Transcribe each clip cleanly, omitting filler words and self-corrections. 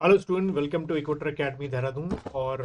Hello student, welcome to Equator Academy Dehradun. और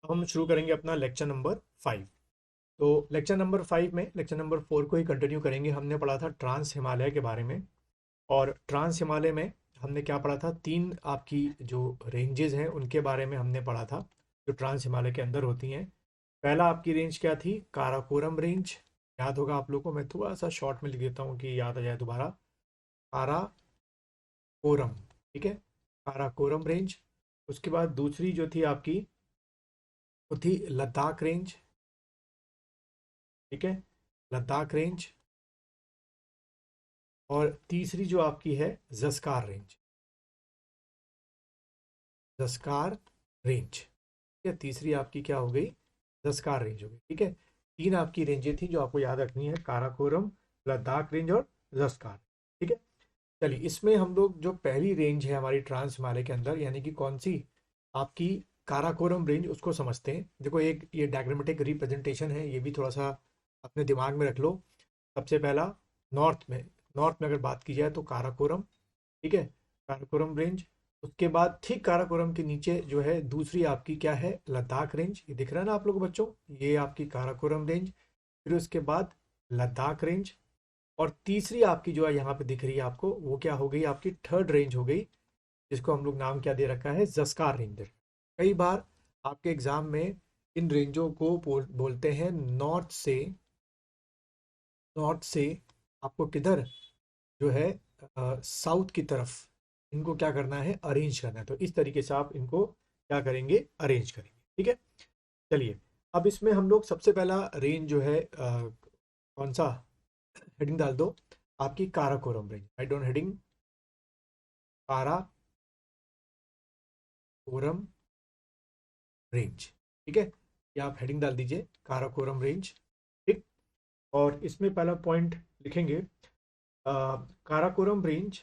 हम शुरू करेंगे अपना लेक्चर नंबर 5। तो लेक्चर नंबर 5 में लेक्चर नंबर 4 को ही कंटिन्यू करेंगे। हमने पढ़ा था ट्रांस हिमालय के बारे में। और ट्रांस हिमालय में हमने क्या पढ़ा था, तीन आपकी जो रेंजेस हैं उनके बारे में हमने पढ़ा था, जो ट्रांस हिमालय के अंदर होती हैं। पहला आपकी रेंज क्या थी? काराकोरम रेंज। याद होगा आप लोग को, मैं थोड़ा सा शॉर्ट में लिख देता हूँ कि याद आ जाए दोबारा। काराकोरम, ठीक है, काराकोरम रेंज। उसके बाद दूसरी जो थी आपकी, वो थी लद्दाख रेंज, ठीक है, लद्दाख रेंज। और तीसरी जो आपकी है जस्कार रेंज, जस्कार रेंज, ठीक है। तीसरी आपकी क्या हो गई? जस्कार रेंज हो गई, ठीक है। तीन आपकी रेंजें थी जो आपको याद रखनी है, काराकोरम, लद्दाख रेंज और जस्कार, ठीक है। चलिए, इसमें हम लोग जो पहली रेंज है हमारी ट्रांस हिमालय के अंदर, यानी कि कौन सी? आपकी काराकोरम रेंज, उसको समझते हैं। देखो, एक ये डायग्रामेटिक रिप्रेजेंटेशन है, ये भी थोड़ा सा अपने दिमाग में रख लो। सबसे पहला नॉर्थ में अगर बात की जाए तो काराकोरम, ठीक है, काराकोरम रेंज। उसके बाद ठीक काराकोरम के नीचे जो है दूसरी आपकी क्या है? लद्दाख रेंज। ये दिख रहा है ना आप लोगों को बच्चों, ये आपकी काराकोरम रेंज। फिर उसके बाद लद्दाख रेंज। और तीसरी आपकी जो है यहाँ पे दिख रही है आपको, वो क्या हो गई? आपकी थर्ड रेंज हो गई, जिसको हम लोग नाम क्या दे रखा है? जस्कार रेंज। कई बार आपके एग्जाम में इन रेंजों को बोलते हैं नॉर्थ से आपको किधर जो है साउथ की तरफ इनको क्या करना है? अरेंज करना है। तो इस तरीके से आप इनको क्या करेंगे? अरेंज करेंगे, ठीक है। चलिए, अब इसमें हम लोग सबसे पहला रेंज जो है कौन सा? हेडिंग डाल दो आपकी, Karakoram range. Write down heading, Karakoram range, ठीक है। या आप हेडिंग डाल दीजिए काराकोरम रेंज, ठीक। और इसमें पहला पॉइंट लिखेंगे, Karakoram range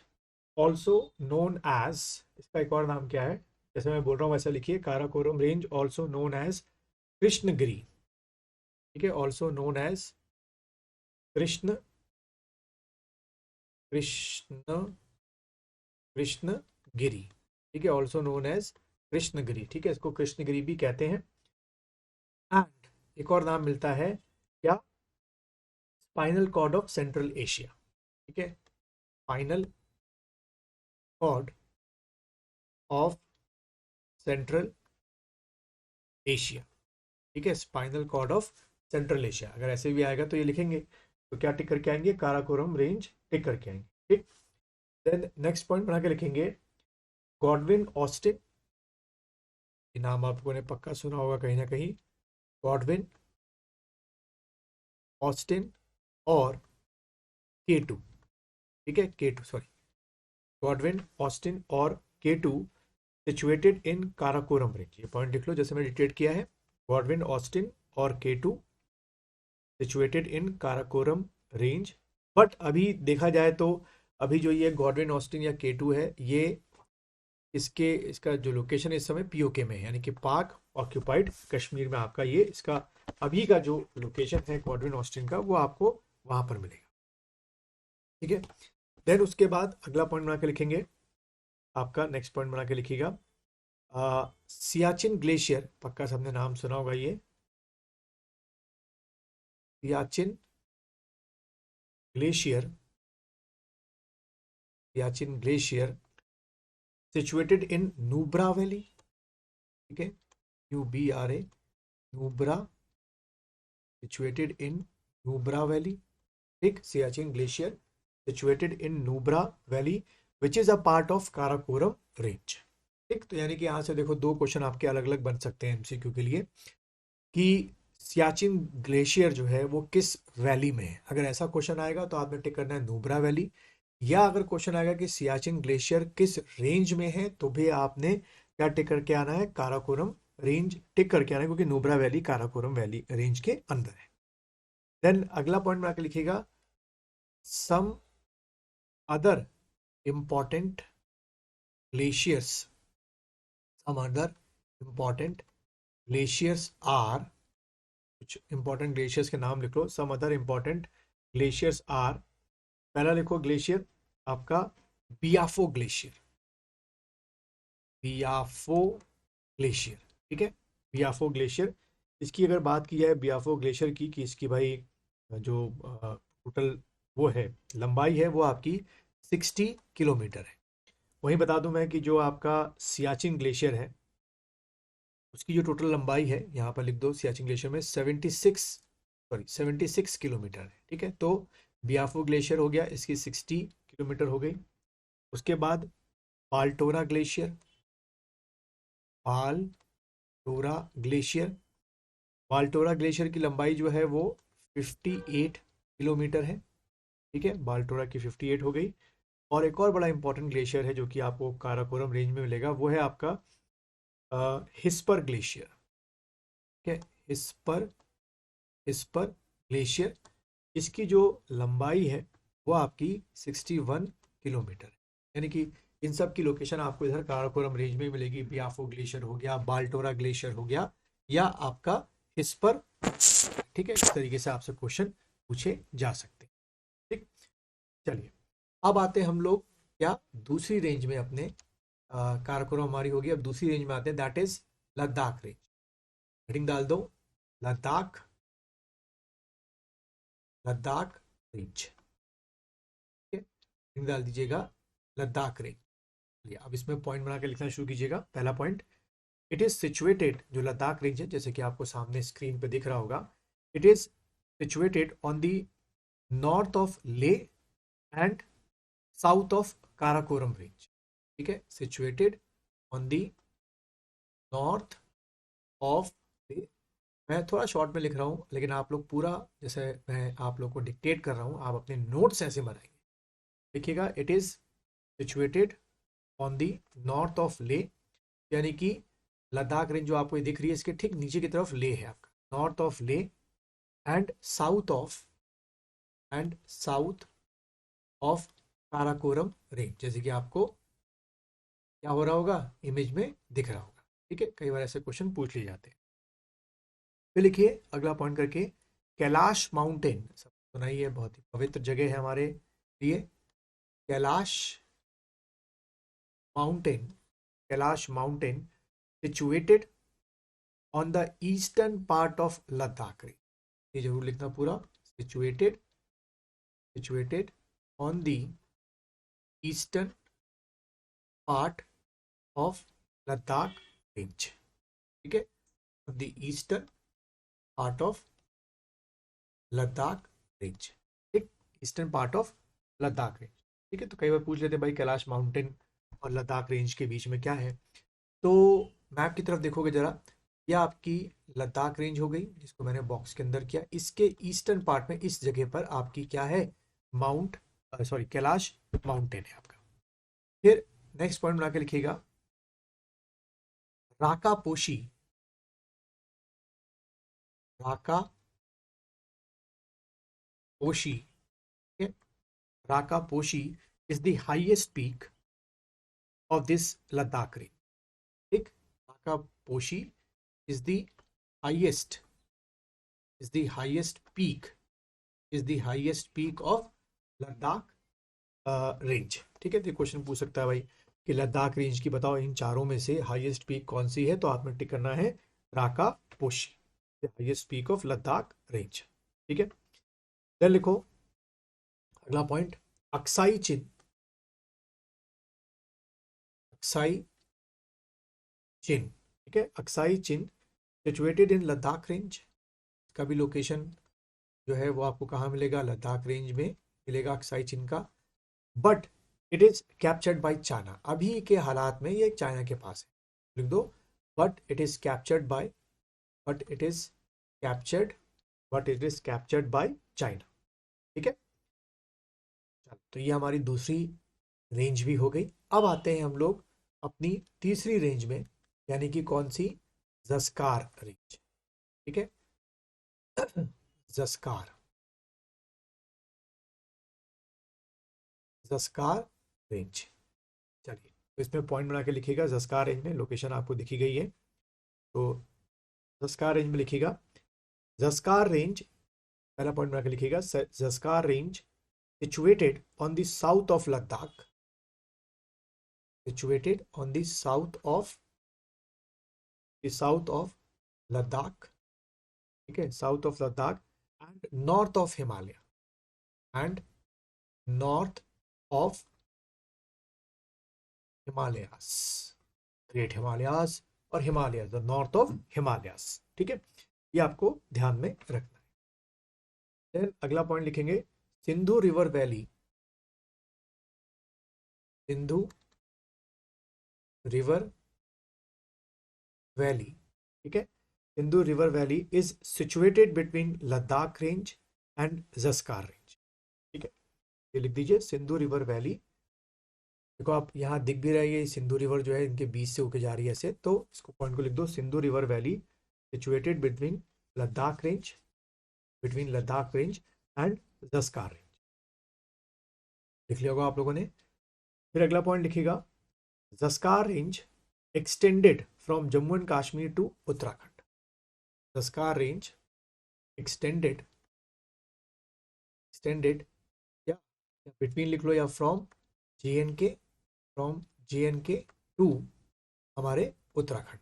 also known as, इसका एक और नाम क्या है? जैसे मैं बोल रहा हूँ वैसा लिखिए, Karakoram range also known as Krishnagiri, ठीक है, also known as Krishna Krishna Krishnagiri, ठीक है, ऑल्सो नोन एज कृष्णगिरी, ठीक है, इसको कृष्णगिरी भी कहते हैं। एंड एक और नाम मिलता है क्या? Spinal cord of Central Asia, ठीक है, spinal cord of Central Asia, ठीक है, spinal cord of Central Asia. अगर ऐसे भी आएगा तो ये लिखेंगे, तो क्या टिक करके आएंगे? काराकोरम रेंज टिक करके आएंगे, ठीक। देन नेक्स्ट पॉइंट बना के लिखेंगे, गॉडविन ऑस्टिन। ये नाम आपको ने पक्का सुना होगा कहीं ना कहीं, गॉडविन ऑस्टिन और K2, ठीक है, K2 सॉरी, गॉडविन ऑस्टिन और K2 situated in Karakoram range. ये पॉइंट लिख लो जैसे मैं डिटेक्ट किया है, गॉडविन ऑस्टिन और K2 situated in Karakoram range. But अभी देखा जाए तो अभी जो ये गॉडविन ऑस्टिन या K2 है, ये इसका जो लोकेशन है इस समय पीओके में है, यानी कि पाक ऑक्यूपाइड कश्मीर में आपका ये इसका अभी का जो लोकेशन है गॉडविन ऑस्टिन का, वो आपको वहां पर मिलेगा, ठीक है। देन उसके बाद अगला पॉइंट बना के लिखेंगे, आपका नेक्स्ट पॉइंट बना के लिखिएगा, सियाचिन ग्लेशियर। पक्का सबने नाम सुना होगा ये, Siachen glacier, Siachen glacier situated in Nubra valley, ठीक है, UBRA, Nubra, situated in Nubra valley, ठीक, Siachen glacier situated in Nubra valley which is a part of Karakoram range, ठीक। तो यानी कि यहाँ से देखो दो क्वेश्चन आपके अलग अलग बन सकते हैं MCQ के लिए, कि सियाचिन ग्लेशियर जो है वो किस वैली में है। अगर ऐसा क्वेश्चन आएगा तो आपने टिक करना है नुब्रा वैली। या अगर क्वेश्चन आएगा कि सियाचिन ग्लेशियर किस रेंज में है, तो भी आपने क्या टिक करके आना है? काराकोरम रेंज टिक करके आना है, क्योंकि Nubra valley Karakoram valley range के अंदर है। देन अगला पॉइंट में आके लिखिएगा, some other important glaciers, some other important glaciers are, कुछ इंपॉर्टेंट ग्लेशियर्स के नाम लिख लो, some other important glaciers are. पहला लिखो ग्लेशियर आपका बियाफो ग्लेशियर, बियाफो ग्लेशियर। ठीक है, बियाफो ग्लेशियर। इसकी अगर बात की जाए बियाफो ग्लेशियर की, कि इसकी भाई जो टोटल वो है लंबाई है वो आपकी 60 किलोमीटर है। वहीं बता दूं मैं कि जो आपका सियाचिन ग्लेशियर है उसकी जो टोटल लंबाई है, यहाँ पर लिख दो, सियाचिन ग्लेशियर में 76 किलोमीटर है। ठीक है, तो बियाफो ग्लेशियर हो गया, इसकी 60 किलोमीटर हो गई। उसके बाद पाल्टोरा ग्लेशियर, पाल्टोरा ग्लेशियर। बाल्टोरा ग्लेशियर की लंबाई जो है वो 58 किलोमीटर है। ठीक है, बाल्टोरा की 58 हो गई। और एक और बड़ा इंपॉर्टेंट ग्लेशियर है जो कि आपको काराकोरम रेंज में मिलेगा, वो है आपका हिस्पर ग्लेशियर। ठीक है, हिस्पर हिस्पर ग्लेशियर। इसकी जो लंबाई है वो आपकी 61 किलोमीटर है। यानी कि इन सब की लोकेशन आपको इधर काराकोरम रेंज में मिलेगी। बियाफो ग्लेशियर हो गया, बाल्टोरा ग्लेशियर हो गया, या आपका हिस्पर। ठीक है, इस तरीके से आपसे क्वेश्चन पूछे जा सकते हैं। ठीक, चलिए अब आते हैं हम लोग क्या दूसरी रेंज में अपने। काराकोरम हमारी होगी, अब दूसरी रेंज में आते हैं, that is Ladakh range. Heading डाल दो, लद्दाख, लद्दाख रेंज। ठीक है, हेडिंग डाल दीजिएगा लद्दाख रेंज। चलिए अब इसमें पॉइंट बना के लिखना शुरू कीजिएगा। पहला पॉइंट, इट इज सिचुएटेड, जो लद्दाख रेंज है जैसे कि आपको सामने स्क्रीन पे दिख रहा होगा, it is situated on the north of Leh and south of Karakoram range. ठीक है, situated on the north of Leh. मैं थोड़ा शॉर्ट में लिख रहा हूँ, लेकिन आप लोग पूरा, जैसे मैं आप लोग को डिक्टेट कर रहा हूँ, आप अपने नोट्स ऐसे बनाएंगे। लिखिएगा, it is situated on the north of ले, यानी कि लद्दाख रेंज जो आपको दिख रही है इसके ठीक नीचे की तरफ ले है आपका, north of Leh and south of Karakoram range, जैसे कि आपको क्या हो रहा होगा, इमेज में दिख रहा होगा। ठीक है, कई बार ऐसे क्वेश्चन पूछ लिए जाते हैं। फिर लिखिए अगला पॉइंट करके, कैलाश माउंटेन, सब सुना ही है, बहुत ही पवित्र जगह है हमारे लिए। Kailash mountain, Kailash mountain situated on the eastern part of Ladakh range. ये जरूर लिखना पूरा, situated on the eastern part of Ladakh range. ठीक है, the eastern part of Ladakh range. ठीक, eastern part of Ladakh range. ठीक है, तो कई बार पूछ लेते हैं भाई कैलाश माउंटेन और लद्दाख रेंज के बीच में क्या है। तो मैप की तरफ देखोगे जरा, यह आपकी लद्दाख रेंज हो गई जिसको मैंने बॉक्स के अंदर किया। इसके ईस्टर्न पार्ट में इस जगह पर आपकी क्या है, कैलाश माउंटेन है आपका। फिर नेक्स्ट पॉइंट बना के लिखिएगा, राका पोशी, राका पोशी। ठीक है, Rakaposhi is the highest peak of this Ladakh range. ठीक, Rakaposhi is the highest is the highest peak is the highest peak of Ladakh range. ठीक है, तो क्वेश्चन पूछ सकता है भाई कि लद्दाख रेंज की बताओ इन चारों में से हाईएस्ट पीक कौन सी है, तो आपने टिक करना है Rakaposhi, highest peak of Ladakh range. ठीक है, फिर लिखो अगला पॉइंट, अक्साई चिन, अक्साई चिन। ठीक है, Aksai Chin situated in Ladakh range. का भी लोकेशन जो है वो आपको कहाँ मिलेगा, लद्दाख रेंज में मिलेगा अक्साई चिन का। But it is captured by China, अभी के हालात में ये चाइना के पास है, लिख दो, but it is captured by but it is captured but it is captured by China. ठीक है, तो ये हमारी दूसरी रेंज भी हो गई। अब आते हैं हम लोग अपनी तीसरी रेंज में, यानी कि कौन सी, ज़स्कार रेंज। ठीक है, ज़स्कार, ज़स्कार रेंज। चलिए, तो इसमें पॉइंट बना के लिखिएगा, ज़स्कार रेंज में लोकेशन आपको दिखी गई है, तो ज़स्कार रेंज में लिखिएगा, ज़स्कार रेंज, पहला पॉइंट बना के लिखिएगा, Zanskar range situated on the south of Ladakh, situated on the south of Ladakh, ठीक है, south of Ladakh and north of Himalaya and north of Himalayas, great Himalayas और Himalaya the north of Himalayas, ठीक है, ये आपको ध्यान में रखना है। देन अगला पॉइंट लिखेंगे Sindhu river valley, Sindhu river valley, ठीक है, Sindhu river valley is situated between Ladakh range and Zanskar range, ठीक है, ये लिख दीजिए सिंधु रिवर वैली। देखो आप यहाँ दिख भी रही है सिंधु रिवर जो है इनके बीच से होके जा रही है ऐसे, तो इसको पॉइंट को लिख दो Sindhu river valley situated between Ladakh range and Zanskar range, लिख लिया होगा आप लोगों ने। फिर अगला पॉइंट लिखिएगा Zanskar range extended from Jammu and Kashmir to Uttarakhand, Zanskar range extended या बिटवीन लिख लो या फ्रॉम जे.एन.के टू हमारे उत्तराखंड,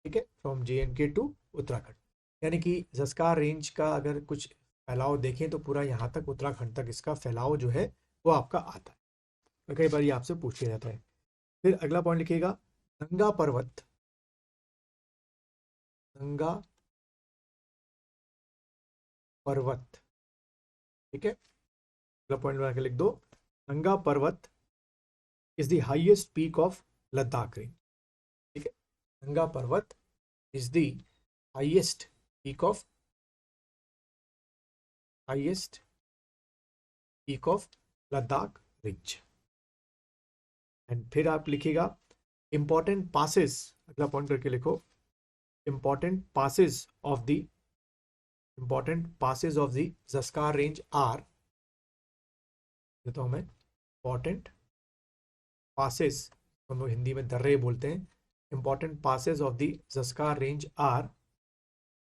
ठीक है, फ्रॉम जे.एन.के टू उत्तराखंड, यानी कि जस्कार रेंज का अगर कुछ फैलाव देखें तो पूरा यहाँ तक उत्तराखंड तक इसका फैलाव जो है वो आपका आता है, तो कई बार ये आपसे पूछ लिया जाता है। फिर अगला पॉइंट लिखिएगा नंगा पर्वत, नंगा पर्वत, ठीक है, अगला पॉइंट बना के लिख दो Nanga Parbat is the highest peak of Ladakh range, ठीक है, Nanga Parbat is the highest peak of Ladakh range. And फिर आप लिखिएगा इंपॉर्टेंट पासेस, अगला पॉइंट करके लिखो important passes of the Zanskar range are, देता हूं मैं इंपॉर्टेंट पासेस, हम लोग हिंदी में दर्रे बोलते हैं, important passes of the Zanskar range are,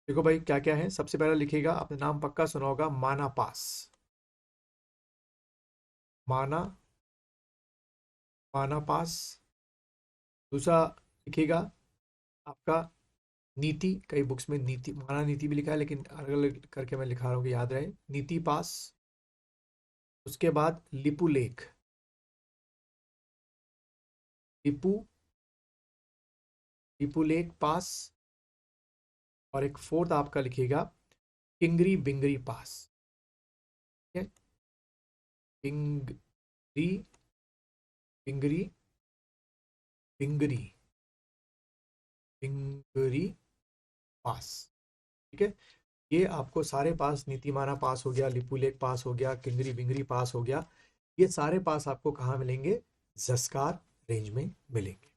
देखो भाई क्या क्या है, सबसे पहले लिखिएगा आपने नाम पक्का सुना होगा माना पास, माना पास, दूसरा लिखिएगा आपका नीति, कई बुक्स में नीति माना नीति भी लिखा है लेकिन अलग अलग करके मैं लिखा रहा हूँ कि याद रहे, नीति पास, उसके बाद लिपू लेक, लिपू लेक पास, और एक फोर्थ आपका लिखिएगा किंगरी बिंगरी पास, ठीक है, किंगरी बिंगरी पास, ठीक है, ये आपको सारे पास, नीतिमाना पास हो गया, लिपू लेक पास हो गया, किंगरी बिंगरी पास हो गया, ये सारे पास आपको कहाँ मिलेंगे, जस्कार रेंज में मिलेंगे।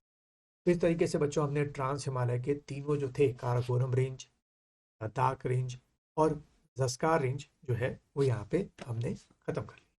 तो इस तरीके से बच्चों हमने ट्रांस हिमालय के तीनों जो थे काराकोरम रेंज, लद्दाख रेंज और जस्कार रेंज जो है वो यहाँ पे हमने खत्म कर लिया।